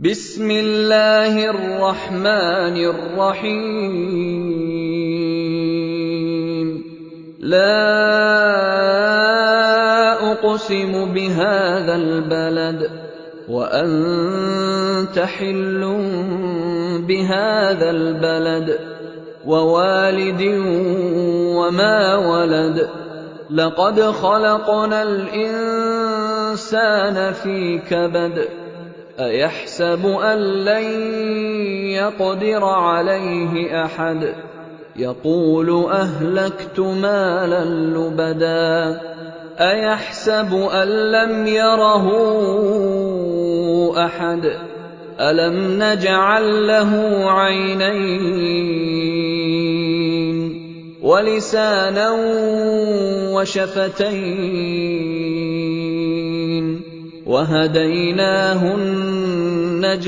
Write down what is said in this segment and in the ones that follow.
بسم اللہ الرحمن الرحیم لا اقسم بهذا البلد وانت حل بهذا البلد ووالد وما ولد لقد خلقنا الانسان في كبد أَيَحْسَبُ أَن لَّن يَقْدِرَ عَلَيْهِ أَحَدٌ يَقُولُ أَهْلَكْتُ مَالًا لُّبَدًا أَيَحْسَبُ أَن لَّمْ يَرَهُ أَحَدٌ أَلَمْ نَجْعَل لَّهُ عَيْنَيْنِ وَلِسَانًا وَشَفَتَيْنِ وَهَدَيْنَاهُ النَّجْدَيْنِ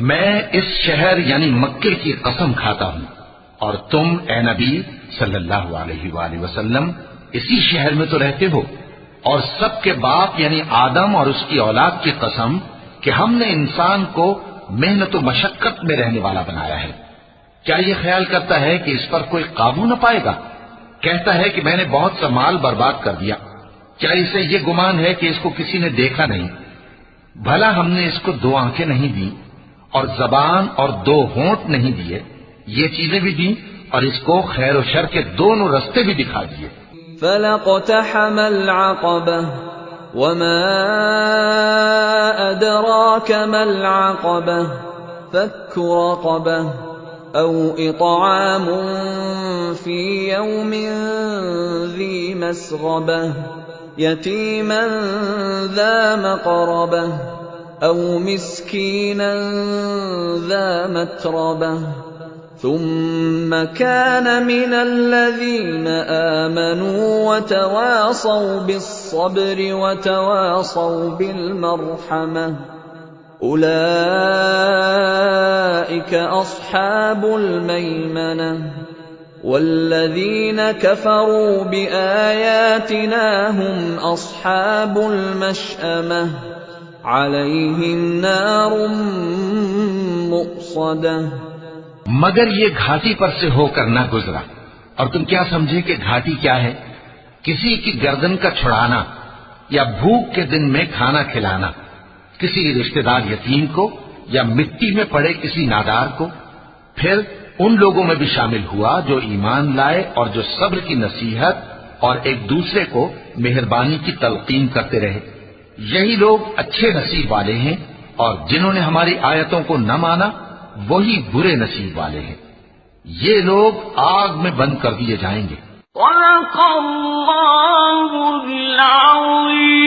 میں اس شہر یعنی مکے کی قسم کھاتا ہوں اور تم اے نبی صلی اللہ علیہ وآلہ وسلم اسی شہر میں تو رہتے ہو، اور سب کے باپ یعنی آدم اور اس کی اولاد کی قسم کہ ہم نے انسان کو محنت و مشقت میں رہنے والا بنایا ہے۔ کیا یہ خیال کرتا ہے کہ اس پر کوئی قابو نہ پائے گا؟ کہتا ہے کہ میں نے بہت سا مال برباد کر دیا۔ کیا اسے یہ گمان ہے کہ اس کو کسی نے دیکھا نہیں؟ بھلا ہم نے اس کو 2 آنکھیں نہیں دی اور زبان اور 2 ہونٹ نہیں دیے؟ یہ چیزیں بھی دیں اور اس کو خیر و شر کے دونوں رستے بھی دکھا دیے۔ فَلَقْتَحَمَ الْعَقَبَةَ وَمَا أَدْرَاكَ مَا الْعَقَبَةُ فَكُّ رَقَبَةٍ أَوْ إِطْعَامٌ فِي يَوْمٍ ذِي مَسْغَبَةٍ يتیما ذا مقربہ او مسکینا ذا متربہ ثم كان من الذین آمنوا وتواصوا بالصبر وتواصوا بالمرحمہ اولئک اصحاب المیمنہ والذین کفروا بآیاتنا هم اصحاب المشأمة علیہم نار مؤصدہ۔ مگر یہ گھاٹی پر سے ہو کر نہ گزرا، اور تم کیا سمجھے کہ گھاٹی کیا ہے؟ کسی کی گردن کا چھڑانا یا بھوک کے دن میں کھانا کھلانا، کسی رشتہ دار یتیم کو یا مٹی میں پڑے کسی نادار کو۔ پھر ان لوگوں میں بھی شامل ہوا جو ایمان لائے اور جو صبر کی نصیحت اور ایک دوسرے کو مہربانی کی تلقین کرتے رہے۔ یہی لوگ اچھے نصیب والے ہیں، اور جنہوں نے ہماری آیتوں کو نہ مانا وہی برے نصیب والے ہیں۔ یہ لوگ آگ میں بند کر دیے جائیں گے۔ صدق اللہ العظیم۔